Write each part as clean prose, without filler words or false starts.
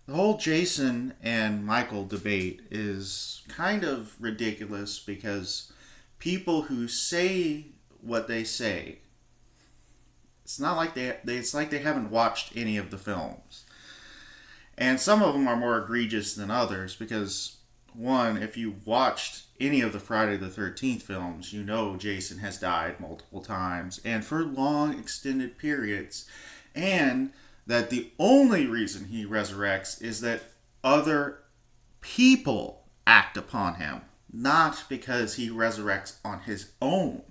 The whole Jason and Michael debate is kind of ridiculous because people who say what they say, it's not like it's like they haven't watched any of the films. And some of them are more egregious than others because, one, if you watched any of the Friday the 13th films, you know Jason has died multiple times and for long extended periods. And that the only reason he resurrects is that other people act upon him, not because he resurrects on his own.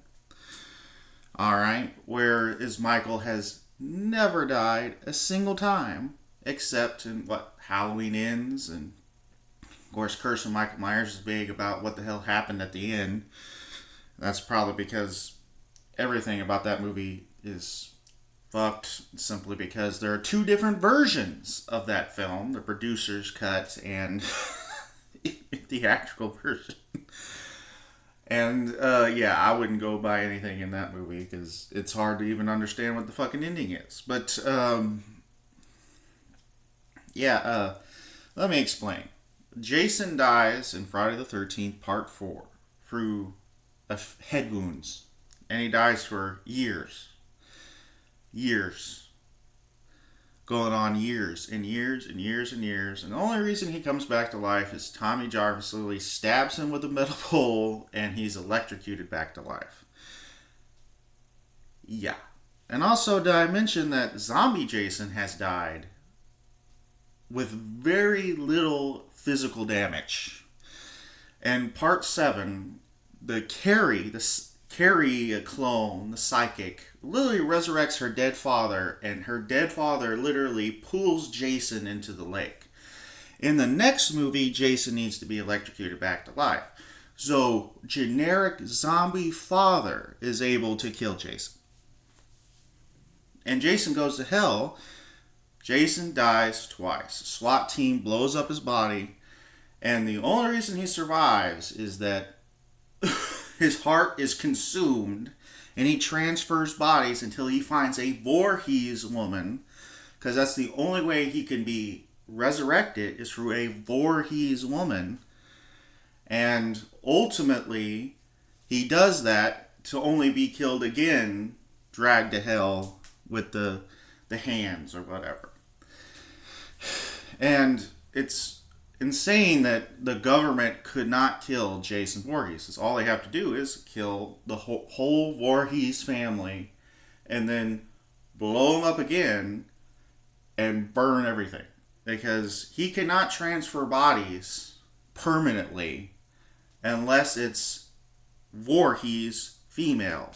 Alright? Whereas Michael has never died a single time, except in what Halloween Ends, and of course Curse of Michael Myers is big about what the hell happened at the end. That's probably because everything about that movie is fucked simply because there are two different versions of that film, the producer's cut and the theatrical version. And yeah, I wouldn't go by anything in that movie because it's hard to even understand what the fucking ending is. But yeah, let me explain. Jason dies in Friday the 13th, Part 4, through head wounds. And he dies for years. Years. Going on years and years and years and years. And the only reason he comes back to life is Tommy Jarvis literally stabs him with a metal pole and he's electrocuted back to life. Yeah. And also, did I mention that Zombie Jason has died with very little physical damage? And Part 7, the Carrie clone, the psychic, literally resurrects her dead father, and her dead father literally pulls Jason into the lake. In the next movie, Jason needs to be electrocuted back to life. So, generic zombie father is able to kill Jason. And Jason goes to hell. Jason dies twice. SWAT team blows up his body, and the only reason he survives is that his heart is consumed and he transfers bodies until he finds a Voorhees woman, because that's the only way he can be resurrected is through a Voorhees woman. And ultimately, he does that to only be killed again, dragged to hell with the hands or whatever. And it's insane that the government could not kill Jason Voorhees. All they have to do is kill the whole Voorhees family and then blow him up again and burn everything. Because he cannot transfer bodies permanently unless it's Voorhees female.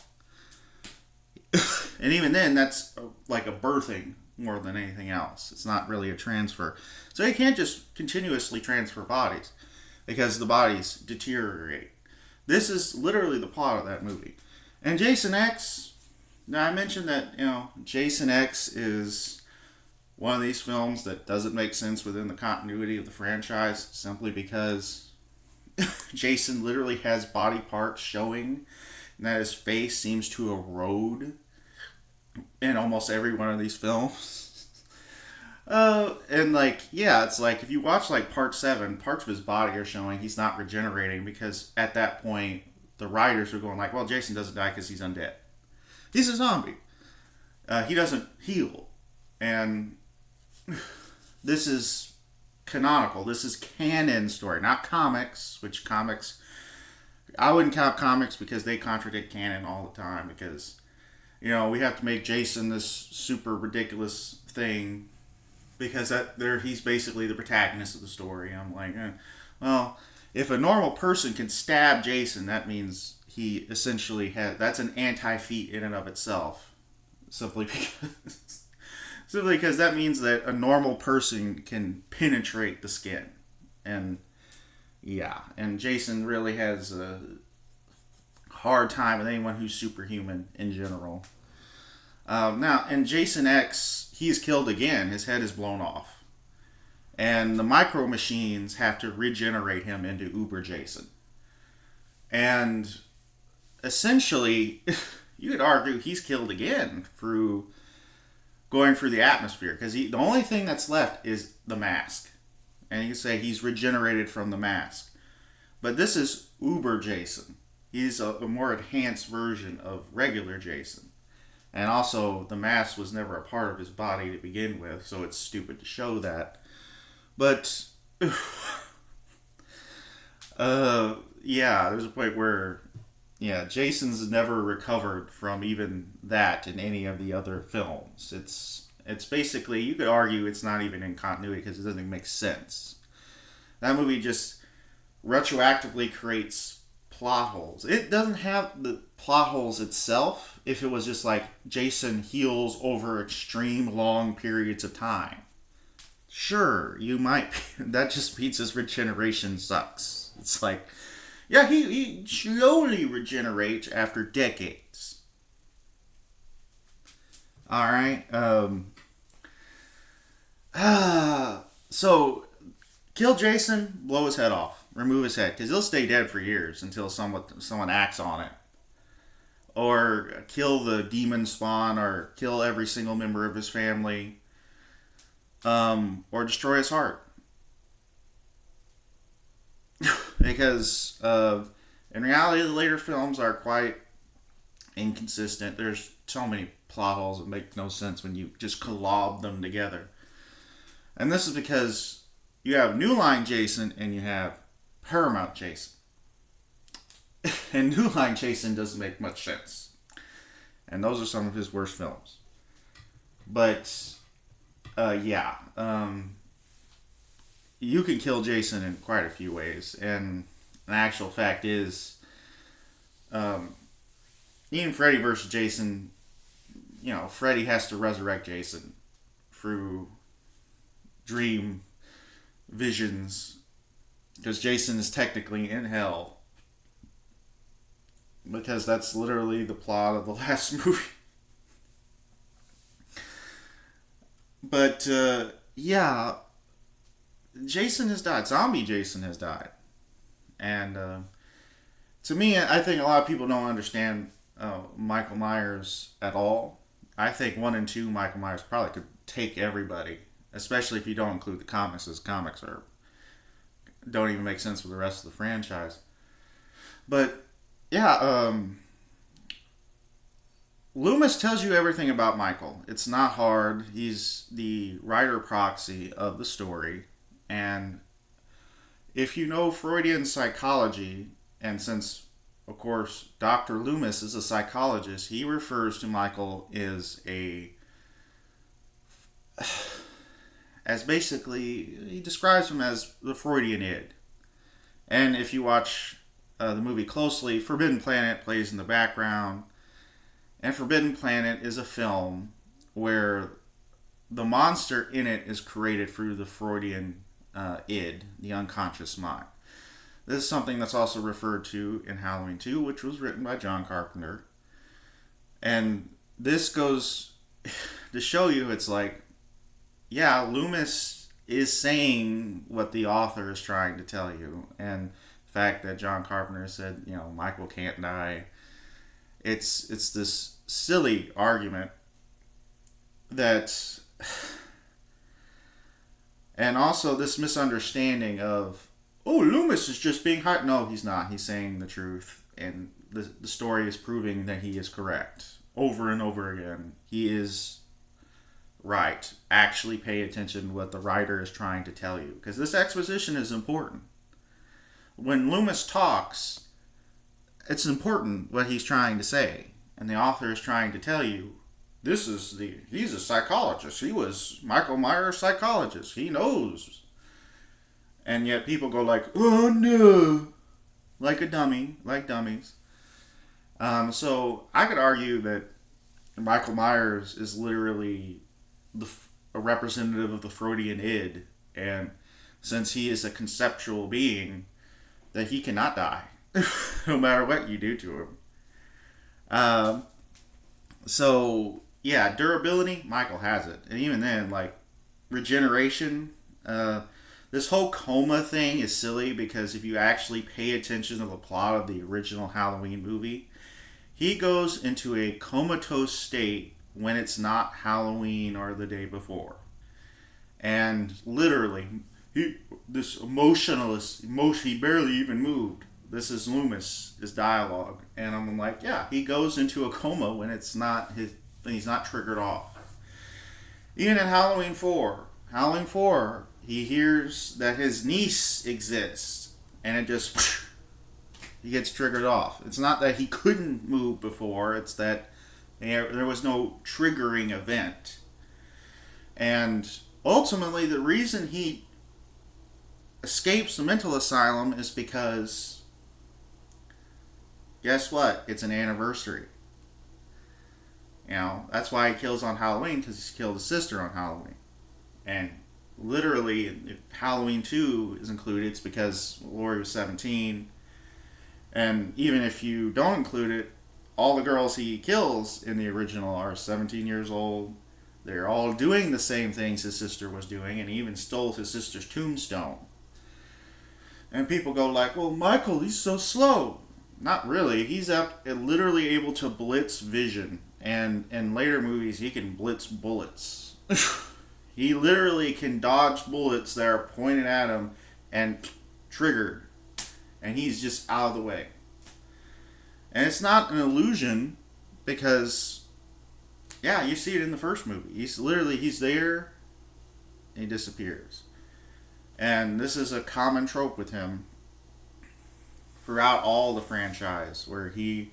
And even then, that's like a birthing more than anything else. It's not really a transfer. So you can't just continuously transfer bodies because the bodies deteriorate. This is literally the plot of that movie. And Jason X, now I mentioned that, Jason X is one of these films that doesn't make sense within the continuity of the franchise simply because Jason literally has body parts showing and that his face seems to erode in almost every one of these films. And it's like if you watch Part 7, parts of his body are showing he's not regenerating because at that point the writers were going like, well, Jason doesn't die because he's undead. He's a zombie. He doesn't heal. And this is canonical. This is canon story, not comics, which comics, I wouldn't count comics because they contradict canon all the time because we have to make Jason this super ridiculous thing because he's basically the protagonist of the story. I'm like, well, if a normal person can stab Jason, that means he essentially that's an anti-feat in and of itself. Simply because that means that a normal person can penetrate the skin. And yeah, and Jason really has a hard time with anyone who's superhuman in general. Now, in Jason X, he's killed again. His head is blown off. And the micro machines have to regenerate him into Uber Jason. And essentially, you could argue he's killed again through going through the atmosphere, because the only thing that's left is the mask. And you can say he's regenerated from the mask. But this is Uber Jason. He's a more enhanced version of regular Jason. And also, the mask was never a part of his body to begin with, so it's stupid to show that. But, yeah, there's a point where, yeah, Jason's never recovered from even that in any of the other films. It's basically, you could argue it's not even in continuity because it doesn't make sense. That movie just retroactively creates plot holes. It doesn't have the plot holes itself if it was just like Jason heals over extreme long periods of time. Sure, you might. That just means his regeneration sucks. It's like, yeah, he slowly regenerates after decades. Alright, so, kill Jason, blow his head off, remove his head, because he'll stay dead for years until someone acts on it. Or kill the demon spawn, or kill every single member of his family. Or destroy his heart. Because in reality, the later films are quite inconsistent. There's so many plot holes that make no sense when you just collab them together. And this is because you have New Line Jason and you have Paramount Jason. And New Line Jason doesn't make much sense. And those are some of his worst films. But yeah, you can kill Jason in quite a few ways, and the actual fact is, even Freddy versus Jason, you know, Freddy has to resurrect Jason through dream visions, because Jason is technically in hell, because that's literally the plot of the last movie. But, yeah, Jason has died. Zombie Jason has died. And, to me, I think a lot of people don't understand Michael Myers at all. I think 1 and 2 Michael Myers probably could take everybody, especially if you don't include the comics, as comics don't even make sense with the rest of the franchise. But, yeah, Loomis tells you everything about Michael. It's not hard. He's the writer proxy of the story. And if you know Freudian psychology, and since, of course, Dr. Loomis is a psychologist, he refers to Michael as basically, he describes him as the Freudian id. And if you watch the movie closely, Forbidden Planet plays in the background. And Forbidden Planet is a film where the monster in it is created through the Freudian id, the unconscious mind. This is something that's also referred to in Halloween 2, which was written by John Carpenter. And this goes to show you, it's like, yeah, Loomis is saying what the author is trying to tell you. And the fact that John Carpenter said, you know, Michael can't die. It's this silly argument that, and also this misunderstanding of, oh, Loomis is just being hyped. No, he's not. He's saying the truth, and the story is proving that he is correct over and over again. He is right. Actually pay attention to what the writer is trying to tell you, because this exposition is important. When Loomis talks, it's important what he's trying to say. And the author is trying to tell you, he's a psychologist. He was Michael Myers' psychologist. He knows. And yet people go like, oh no. Like a dummy. Like dummies. So I could argue that Michael Myers is literally a representative of the Freudian id. And since he is a conceptual being, that he cannot die. No matter what you do to him. So, yeah, durability, Michael has it. And even then, like, regeneration, this whole coma thing is silly, because if you actually pay attention to the plot of the original Halloween movie, he goes into a comatose state when it's not Halloween or the day before. And literally, this emotionless, he barely even moved. This is Loomis' dialogue, and I'm like, yeah, he goes into a coma when he's not triggered off. Even in Halloween 4, he hears that his niece exists, and it just he gets triggered off. It's not that he couldn't move before; it's that there was no triggering event, and ultimately, the reason he escapes the mental asylum is because, guess what? It's an anniversary. That's why he kills on Halloween, because he's killed his sister on Halloween. And literally, if Halloween 2 is included, it's because Laurie was 17. And even if you don't include it, all the girls he kills in the original are 17 years old. They're all doing the same things his sister was doing, and he even stole his sister's tombstone. And people go like, well, Michael, he's so slow. Not really. He's literally able to blitz vision. And in later movies, he can blitz bullets. He literally can dodge bullets that are pointed at him and triggered. And he's just out of the way. And it's not an illusion because, yeah, you see it in the first movie. He's there and he disappears. And this is a common trope with him throughout all the franchise, where he's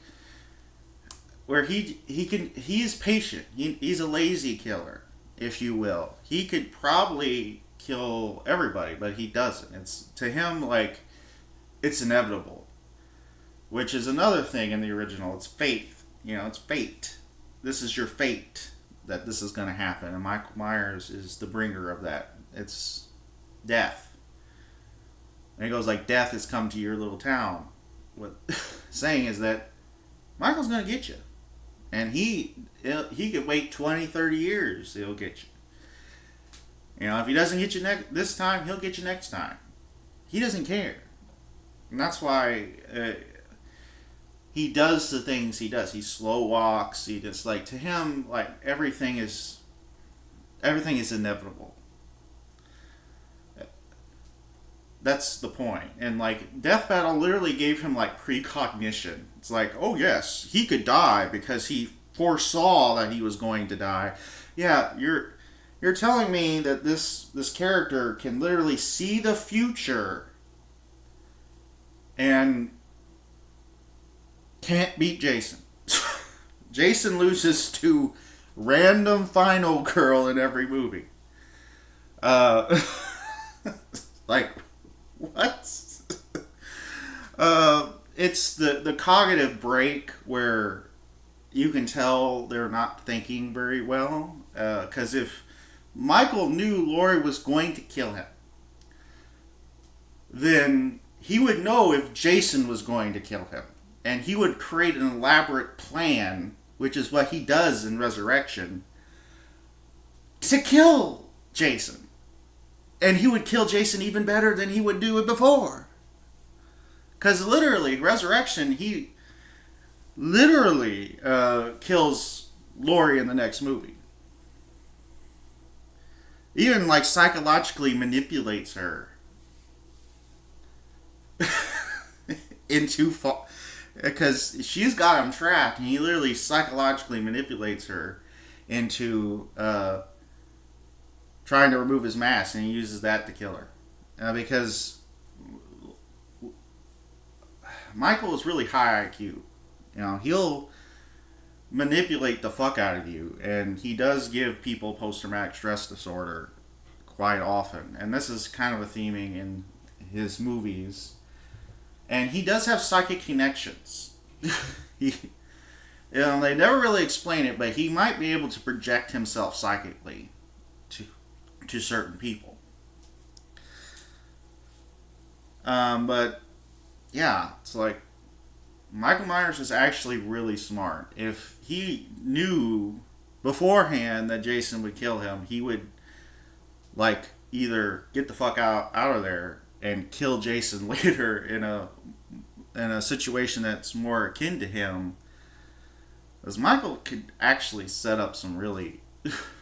patient. He's a lazy killer, if you will. He could probably kill everybody, but he doesn't. It's to him like it's inevitable, which is another thing in the original. It's faith. It's fate. This is your fate that this is going to happen, and Michael Myers is the bringer of that. It's death. And he goes like, death has come to your little town. What saying is that Michael's going to get you. And he could wait 20, 30 years, he'll get you. If he doesn't get you this time, he'll get you next time. He doesn't care. And that's why he does the things he does. He slow walks. He just, like, to him, like, everything is inevitable. That's the point. And, like, Death Battle literally gave him, like, precognition. It's like, oh, yes, he could die because he foresaw that he was going to die. Yeah, you're telling me that this character can literally see the future and can't beat Jason. Jason loses to random final girl in every movie. Like, what? It's the cognitive break where you can tell they're not thinking very well. Because if Michael knew Laurie was going to kill him, then he would know if Jason was going to kill him. And he would create an elaborate plan, which is what he does in Resurrection, to kill Jason. And he would kill Jason even better than he would do it before. Because literally, Resurrection, he literally kills Laurie in the next movie. Even, like, psychologically manipulates her into because she's got him trapped, and he literally psychologically manipulates her into trying to remove his mask, and he uses that to kill her. Because Michael is really high IQ. He'll manipulate the fuck out of you, and he does give people post-traumatic stress disorder quite often. And this is kind of a theming in his movies. And he does have psychic connections. They never really explain it, but he might be able to project himself psychically to certain people. But yeah, it's like Michael Myers is actually really smart. If he knew beforehand that Jason would kill him, he would, like, either get the fuck out of there and kill Jason later in a situation that's more akin to him. Because Michael could actually set up some really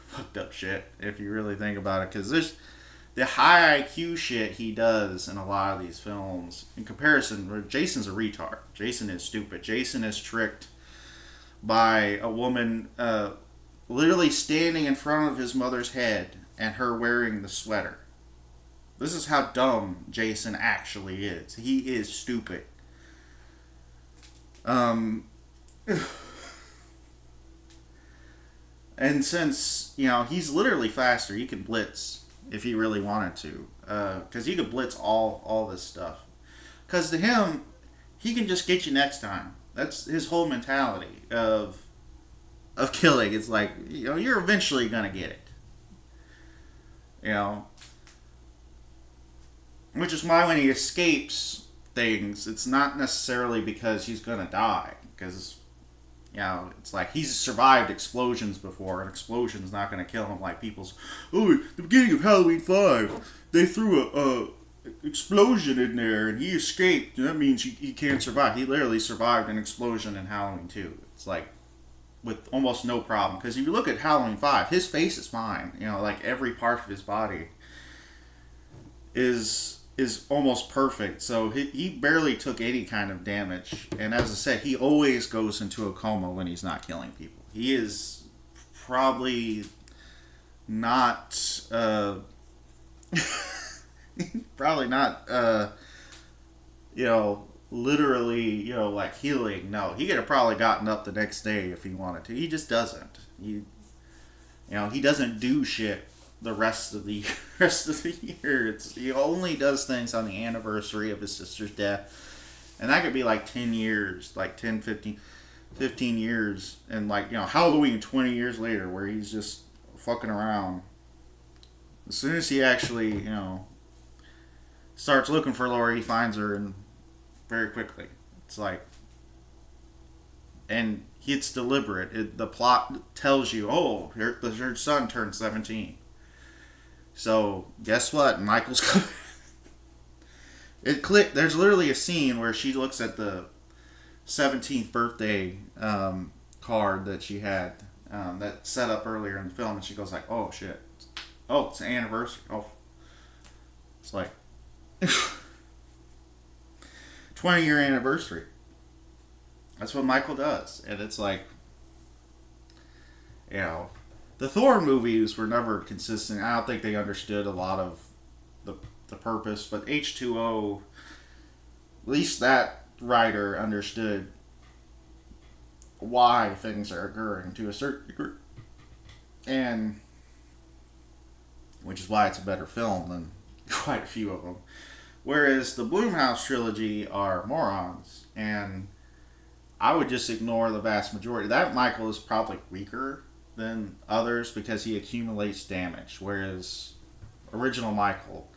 fucked up shit if you really think about it. Because there's the high IQ shit he does in a lot of these films. In comparison, Jason's a retard. Jason is stupid. Jason is tricked by a woman literally standing in front of his mother's head and her wearing the sweater. This is how dumb Jason actually is. He is stupid. And since, he's literally faster, he could blitz if he really wanted to. Because he could blitz all this stuff. Because to him, he can just get you next time. That's his whole mentality of killing. It's like, you're eventually going to get it. Which is why when he escapes things, it's not necessarily because he's going to die. Because, it's like he's survived explosions before, and explosion's not going to kill him like people's... Oh, at the beginning of Halloween 5, they threw a explosion in there, and he escaped. And that means he can't survive. He literally survived an explosion in Halloween 2. It's like, with almost no problem. Because if you look at Halloween 5, his face is fine. Like every part of his body is almost perfect. So he barely took any kind of damage. And as I said, he always goes into a coma when he's not killing people. He is probably not literally, like healing. No, he could have probably gotten up the next day if he wanted to. He just doesn't. He doesn't do shit the rest of the year. He only does things on the anniversary of his sister's death, and that could be like 10 years, like 10, 15 years, and like Halloween 20 years later, where he's just fucking around. As soon as he actually starts looking for Laurie, he finds her, and very quickly it's like, and it's deliberate. The plot tells you, oh, her son turned 17. So, guess what? Michael's coming. It clicked. There's literally a scene where she looks at the 17th birthday card that she had that set up earlier in the film, and she goes like, oh, shit. Oh, it's an anniversary. Oh. It's like 20-year anniversary. That's what Michael does. And it's like, the Thor movies were never consistent. I don't think they understood a lot of the purpose, but H2O, at least that writer understood why things are occurring to a certain degree. And which is why it's a better film than quite a few of them. Whereas the Blumhouse trilogy are morons, and I would just ignore the vast majority. That Michael is probably weaker than others because he accumulates damage, whereas original Michael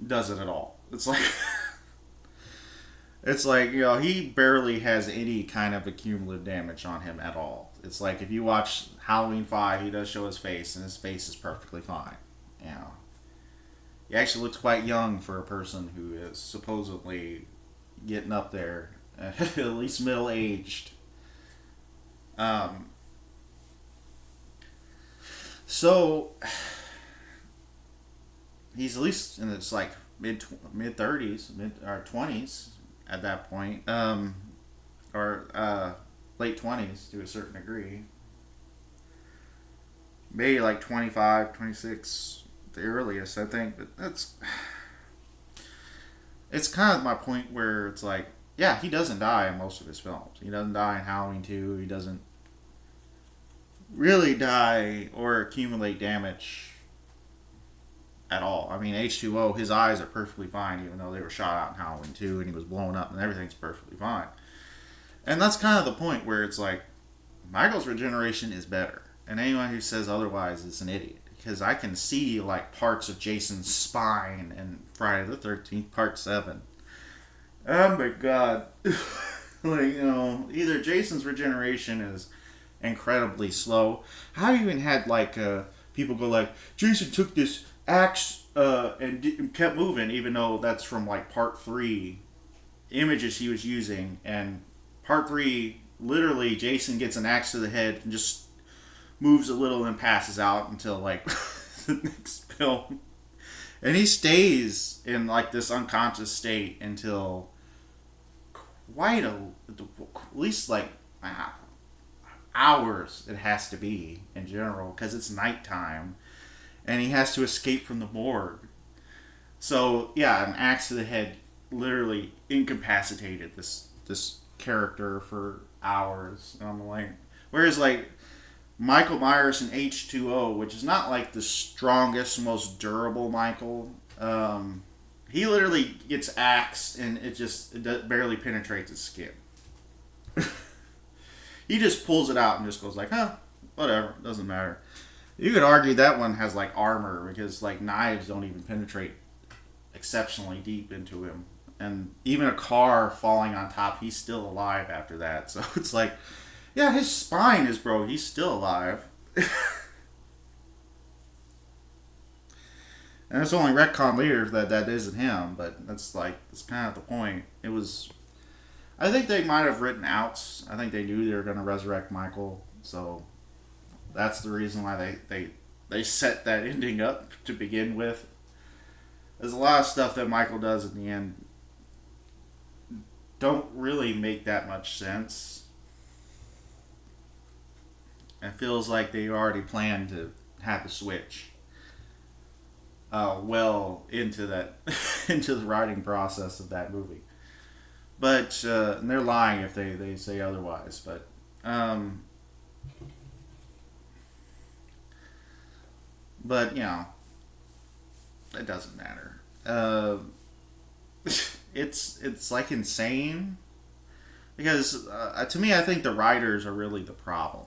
doesn't at all. It's like he barely has any kind of accumulative damage on him at all. It's like if you watch Halloween 5, he does show his face, and his face is perfectly fine. He actually looks quite young for a person who is supposedly getting up there, at least middle-aged. So he's at least in his like mid 30s, or 20s at that point, or late 20s to a certain degree. Maybe like 25, 26, the earliest, I think. But it's kind of my point where it's like, yeah, he doesn't die in most of his films. He doesn't die in Halloween 2. He doesn't really die or accumulate damage at all. I mean, H2O, his eyes are perfectly fine, even though they were shot out in Halloween 2 and he was blown up and everything's perfectly fine. And that's kind of the point where it's like, Michael's regeneration is better. And anyone who says otherwise is an idiot. Because I can see like parts of Jason's spine in Friday the 13th, Part 7. Oh my god. Like, either Jason's regeneration is incredibly slow. I even had like people go like, Jason took this axe and kept moving, even though that's from like Part 3 images he was using, and Part 3 literally Jason gets an axe to the head and just moves a little and passes out until like the next film. And he stays in like this unconscious state until quite at least like hours it has to be in general because it's nighttime and he has to escape from the morgue. So yeah, an axe to the head literally incapacitated this character for hours. And I'm like, whereas like Michael Myers in H2O, which is not like the strongest, most durable Michael, he literally gets axed and it barely penetrates his skin. He just pulls it out and just goes like, huh, whatever, doesn't matter. You could argue that one has like armor because like knives don't even penetrate exceptionally deep into him. And even a car falling on top, he's still alive after that. So it's like, yeah, his spine is broke. He's still alive. And it's only retcon later that isn't him. But that's kind of the point. It was... I think they might have written outs. I think they knew they were going to resurrect Michael. So that's the reason why they set that ending up to begin with. There's a lot of stuff that Michael does at the end don't really make that much sense. It feels like they already planned to have the switch well into that into the writing process of that movie. But and they're lying if they say otherwise. But you know, it doesn't matter. It's like insane because to me, I think the writers are really the problem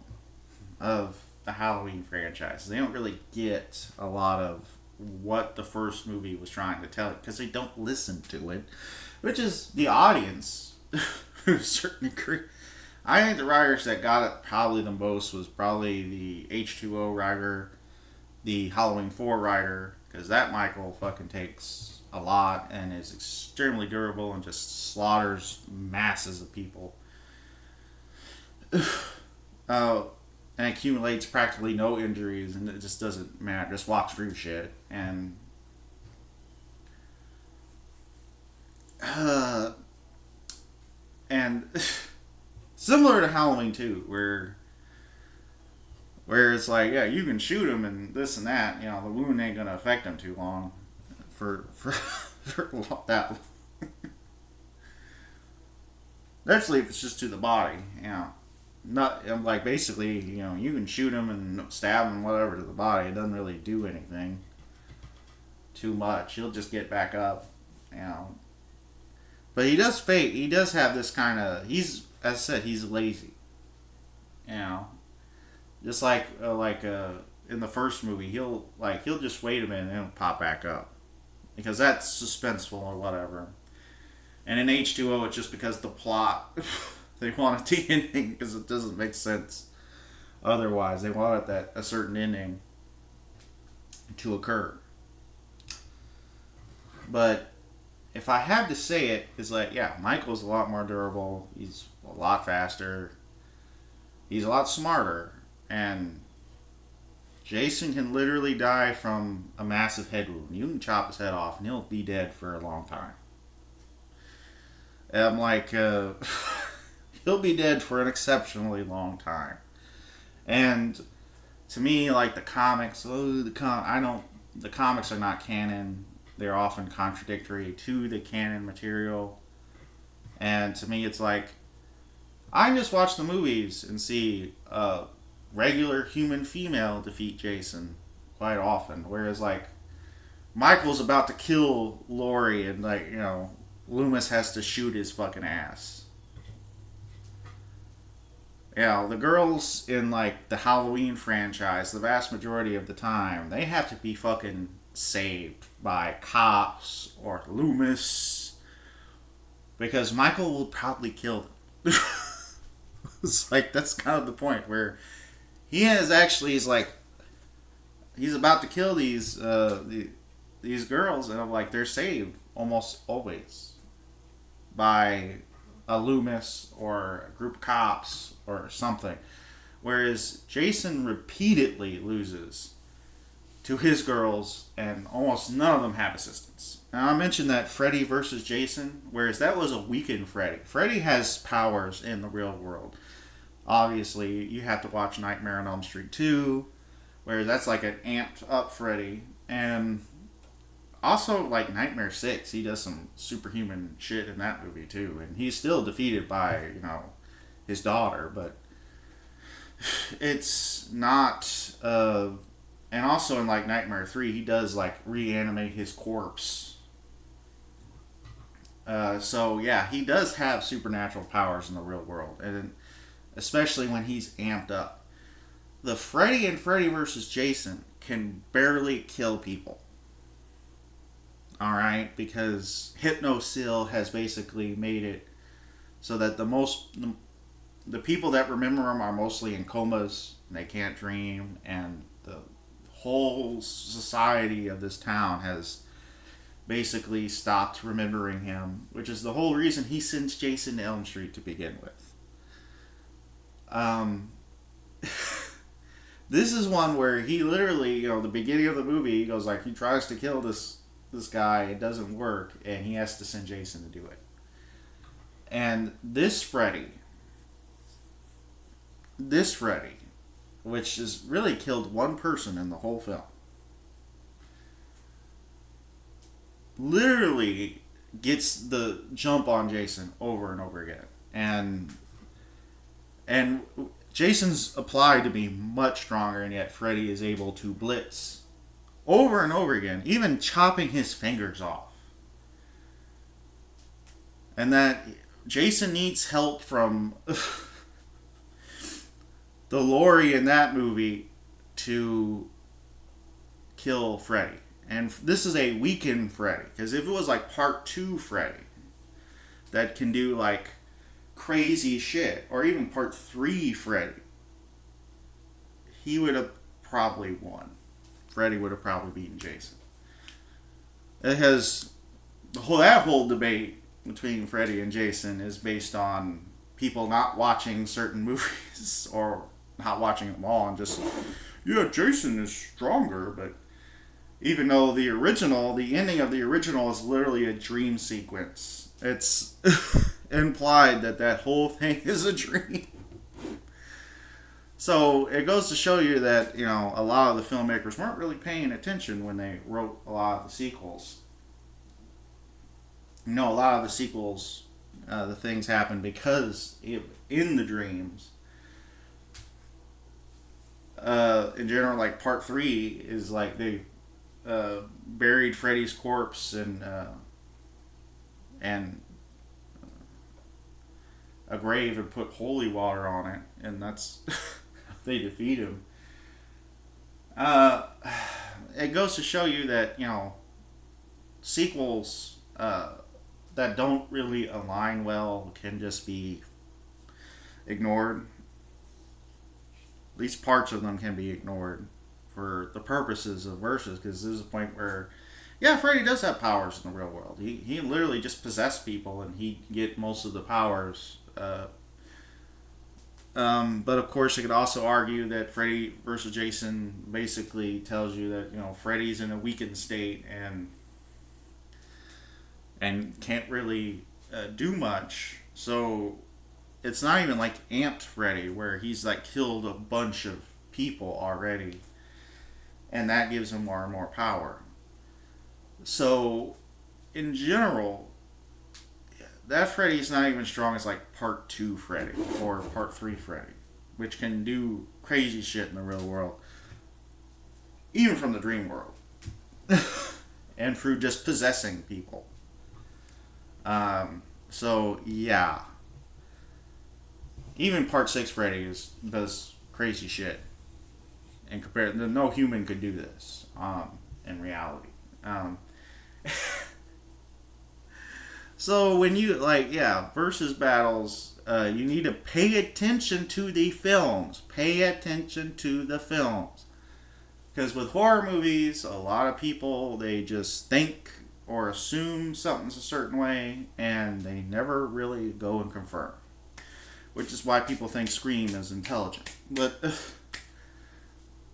of the Halloween franchise. They don't really get a lot of what the first movie was trying to tell you because they don't listen to it, which is the audience to a certain degree. I think the writers that got it probably the most was probably the H2O writer, the Halloween 4 writer, because that Michael fucking takes a lot and is extremely durable and just slaughters masses of people. And accumulates practically no injuries, and it just doesn't matter. Just walks through shit. And similar to Halloween 2, where it's like, yeah, you can shoot him and this and that. You know, the wound ain't gonna affect him too long for that. Especially if it's just to the body, you know. Not like basically, you know, you can shoot him and stab him whatever to the body. It doesn't really do anything too much. He'll just get back up, you know. But he does fake. He does have this kind of. He's, as I said, he's lazy. You know, just like in the first movie, he'll just wait a minute and he'll pop back up because that's suspenseful or whatever. And in H2O, it's just because the plot. They wanted the ending because it doesn't make sense otherwise. They wanted a certain ending to occur. But if I had to say it, it's like, yeah, Michael's a lot more durable. He's a lot faster. He's a lot smarter. And Jason can literally die from a massive head wound. You can chop his head off and he'll be dead for a long time. And I'm like... he'll be dead for an exceptionally long time. And to me, like the comics, the comics are not canon. They're often contradictory to the canon material. And to me, it's like, I just watch the movies and see a regular human female defeat Jason quite often. Whereas like, Michael's about to kill Laurie and like, you know, Loomis has to shoot his fucking ass. Yeah, the girls in, like, the Halloween franchise, the vast majority of the time, they have to be fucking saved by cops or Loomis. Because Michael will probably kill them. It's like, that's kind of the point where he's about to kill these girls, and I'm like, they're saved almost always by a Loomis or a group of cops or something. Whereas Jason repeatedly loses to his girls, and almost none of them have assistance. Now, I mentioned that Freddy versus Jason, whereas that was a weakened Freddy. Freddy has powers in the real world. Obviously, you have to watch Nightmare on Elm Street 2, where that's like an amped up Freddy. And also, like Nightmare 6, he does some superhuman shit in that movie too. And he's still defeated by, his daughter, but it's not. And also in like Nightmare 3, he does like reanimate his corpse. So yeah, he does have supernatural powers in the real world, and especially when he's amped up. The Freddy and Freddy versus Jason can barely kill people. Alright? Because Hypnosil has basically made it so that the people that remember him are mostly in comas, and they can't dream, and the whole society of this town has basically stopped remembering him, which is the whole reason he sends Jason to Elm Street to begin with. This is one where he literally, the beginning of the movie, he goes like, he tries to kill this guy, it doesn't work, and he has to send Jason to do it. And this Freddy, which has really killed one person in the whole film, literally gets the jump on Jason over and over again. And Jason's applied to be much stronger, and yet Freddy is able to blitz over and over again, even chopping his fingers off. And that Jason needs help from the Laurie in that movie to kill Freddy. And this is a weakened Freddy. Because if it was like part 2 Freddy that can do like crazy shit, or even part 3 Freddy, he would have probably won. Freddy would have probably beaten Jason. That whole debate between Freddy and Jason is based on people not watching certain movies or not watching them all and just, yeah, Jason is stronger, but even though the ending of the original is literally a dream sequence, it's implied that whole thing is a dream. So it goes to show you that, a lot of the filmmakers weren't really paying attention when they wrote a lot of the sequels. A lot of the sequels, the things happen because in the dreams. In general, like part 3 is like they buried Freddy's corpse and a grave and put holy water on it, and that's they defeat him. It goes to show you that sequels that don't really align well can just be ignored. At least parts of them can be ignored for the purposes of verses, because there's a point where, yeah, Freddy does have powers in the real world. He literally just possessed people, and he can get most of the powers. But of course, you could also argue that Freddy versus Jason basically tells you that Freddy's in a weakened state and can't really do much. So it's not even like amped Freddy, where he's like killed a bunch of people already, and that gives him more and more power. So in general, that Freddy's not even strong as like part 2 Freddy or part 3 Freddy, which can do crazy shit in the real world, even from the dream world, and through just possessing people. So yeah, even part 6 Freddy does crazy shit, and compared, no human could do this in reality. So when you versus battles, you need to pay attention to the films. Pay attention to the films. Because with horror movies, a lot of people, they just think or assume something's a certain way, and they never really go and confirm. Which is why people think Scream is intelligent. But,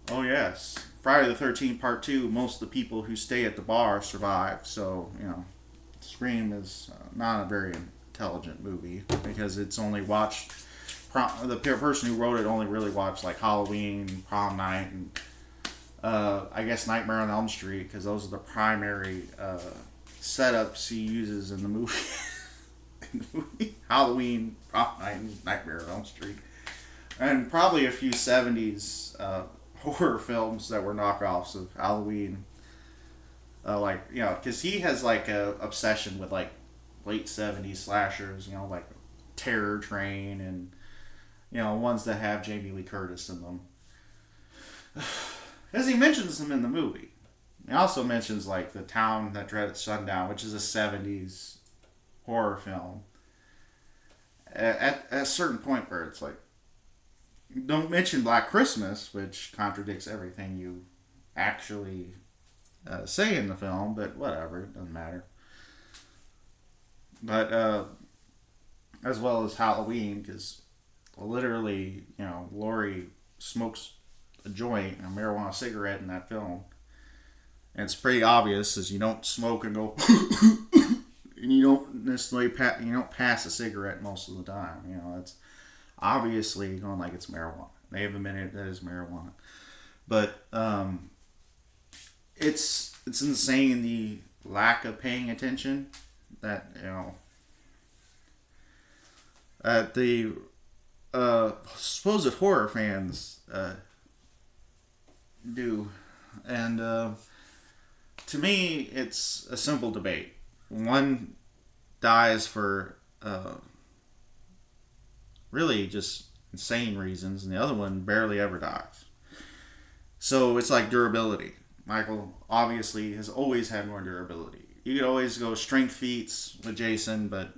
oh yes, Friday the 13th Part 2, most of the people who stay at the bar survive. So, Scream is not a very intelligent movie because it's only watched. The person who wrote it only really watched like Halloween, Prom Night, and I guess Nightmare on Elm Street, because those are the primary setups he uses in the movie. Halloween, Prom Night, and Nightmare on Elm Street. And probably a few 70s horror films that were knockoffs of Halloween. Because he has like a obsession with like late 70s slashers, like Terror Train and, ones that have Jamie Lee Curtis in them. As he mentions them in the movie. He also mentions like The Town That Dreaded Sundown, which is a 70s horror film. At a certain point where it's like, don't mention Black Christmas, which contradicts everything you actually say in the film, but whatever, it doesn't matter. But as well as Halloween, because literally, Laurie smokes a joint, a marijuana cigarette in that film, and it's pretty obvious as you don't smoke and go and you don't necessarily pass a cigarette most of the time. It's obviously going like it's marijuana. They have admitted that is marijuana, but it's insane the lack of paying attention that the supposed horror fans do. And to me, it's a simple debate. One dies for really just insane reasons, and the other one barely ever dies. So it's like durability. Michael obviously has always had more durability. You could always go strength feats with Jason, but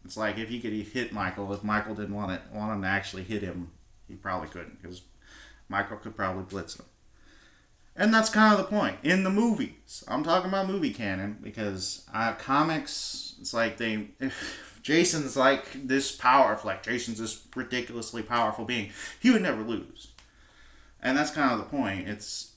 it's like if you could hit Michael, if Michael didn't want him to actually hit him, he probably couldn't, because Michael could probably blitz him. And that's kind of the point. In the movies, I'm talking about movie canon, because comics, it's like Jason's like this Jason's this ridiculously powerful being. He would never lose. And that's kind of the point. It's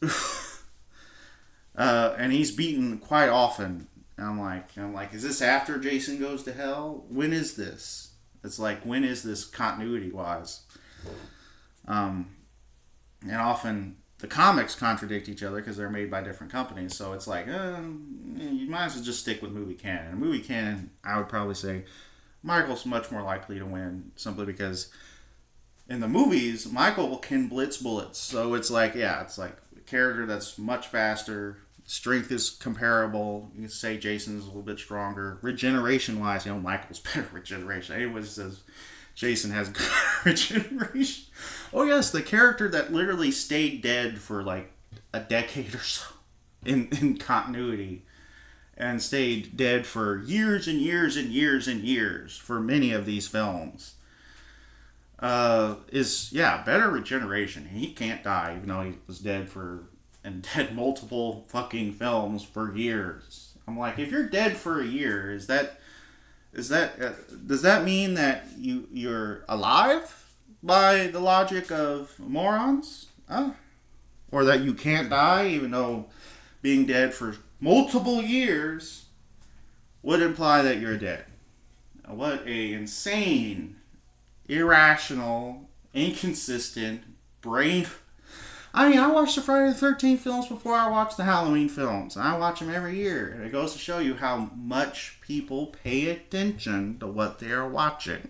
and he's beaten quite often. And I'm like, is this after Jason goes to hell? When is this? It's like, when is this continuity wise? And often the comics contradict each other because they're made by different companies. So it's like, you might as well just stick with movie canon. In movie canon, I would probably say Michael's much more likely to win, simply because in the movies, Michael can blitz bullets. So it's like a character that's much faster. Strength is comparable. You can say Jason's a little bit stronger. Regeneration-wise, Michael's better regeneration. Anyone says Jason has good regeneration. Oh yes, the character that literally stayed dead for like a decade or so in continuity, and stayed dead for years and years and years and years for many of these films, is better regeneration. He can't die, even though he was dead multiple fucking films for years. I'm like, if you're dead for a year, does that mean that you're alive by the logic of morons? Or that you can't die, even though being dead for multiple years would imply that you're dead? What a insane, irrational, inconsistent brain. I watch the Friday the 13th films before I watch the Halloween films. I watch them every year. And it goes to show you how much people pay attention to what they are watching.